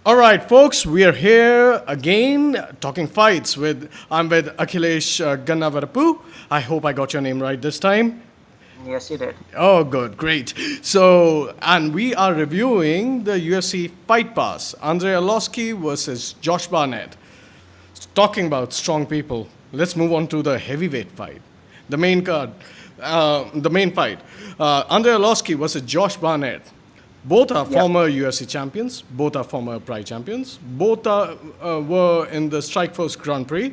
All right, folks, we are here again talking fights I'm with Akhilesh Gannavarapu. I hope I got your name right this time. Yes, you did. Oh, good, great. So, and we are reviewing the UFC Fight Pass, Andrei Arlovski versus Josh Barnett. Talking about strong people, let's move on to the heavyweight fight. The main card, the main fight. Andrei Arlovski versus Josh Barnett. Both are Yeah, former UFC champions. Both are former Pride champions. Both were in the Strikeforce Grand Prix.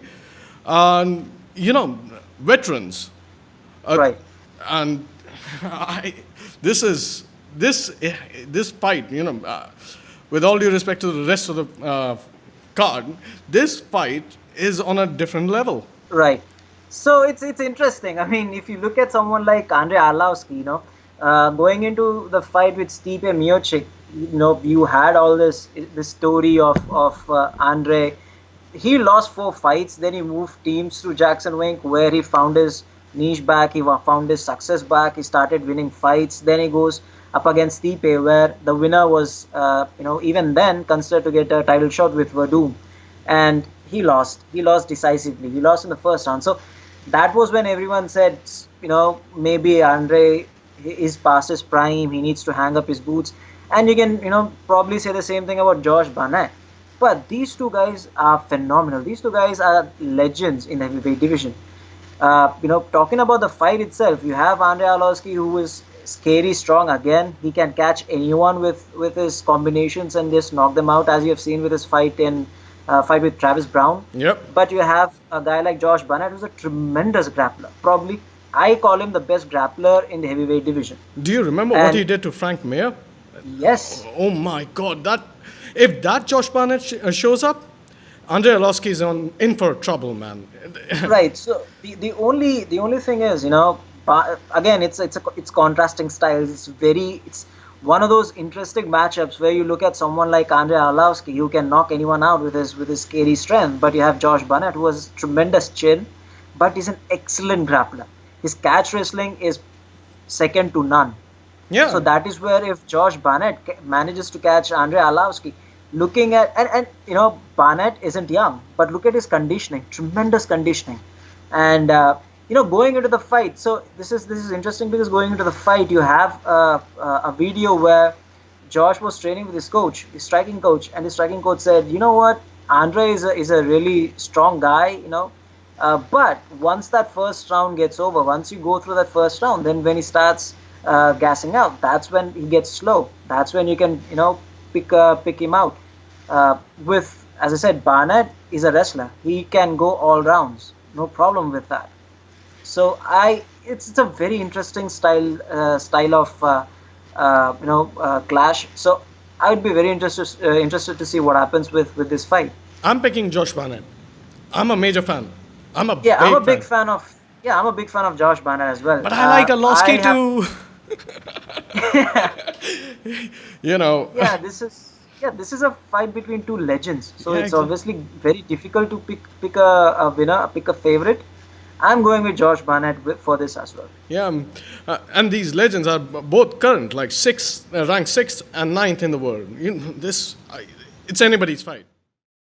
And, veterans. Uh, right. and I, this is this fight. With all due respect to the rest of the card, this fight is on a different level. Right. So it's interesting. I mean, if you look at someone like Andrei Arlovski, going into the fight with Stipe Miocic, you had all this story of Andrei. He lost 4 fights, then he moved teams to Jackson Wink, where he found his niche back, he found his success back, he started winning fights. Then he goes up against Stipe, where the winner was, even then considered to get a title shot with Verdum, and he lost. He lost decisively. He lost in the first round. So that was when everyone said, maybe Andre is past his prime. He needs to hang up his boots. And you can, probably say the same thing about Josh Barnett. But these two guys are phenomenal. These two guys are legends in the heavyweight division. Talking about the fight itself, you have Andrei Arlovski, who is scary strong again. He can catch anyone with his combinations and just knock them out, as you have seen with his fight with Travis Brown. Yep. But you have a guy like Josh Barnett, who's a tremendous grappler. Probably, I call him the best grappler in the heavyweight division. Do you remember what he And did to Frank Mir? yes, Oh my God! That if that Josh Barnett shows up, Andrei Arlovski is in for trouble, man. right. So the only thing is, again, it's contrasting styles. It's one of those interesting matchups where you look at someone like Andrei Arlovski, who can knock anyone out with his scary strength, but you have Josh Barnett, who has tremendous chin, but he's an excellent grappler. His catch wrestling is second to none. So Yeah. that is where, if Josh Barnett manages to catch Andrei Arlovski, looking at, and Barnett isn't young, but look at his conditioning, tremendous conditioning, and going into the fight. So this is interesting, because going into the fight, you have a video where Josh was training with his striking coach, and his striking coach said, you know what, Andre is a really strong guy, but once that first round gets over, once you go through that first round, then when he starts gassing out, that's when he gets slow. That's when you can, pick him out. With, as I said, Barnett is a wrestler. He can go all rounds, no problem with that. So it's a very interesting style of clash. So I would be very interested to see what happens with this fight. I'm picking Josh Barnett. I'm a major fan. I'm a Yeah, I'm a big big fan. fan of I'm a big fan of Josh Barnett as well. But I like I Arlovski have too. you know. this is a fight between two legends. So Yeah, it's exactly. obviously very difficult to pick a winner, pick a favorite. I'm going with Josh Barnett for this as well. Yeah, and these legends are both current, like ranked sixth and ninth in the world. It's anybody's fight.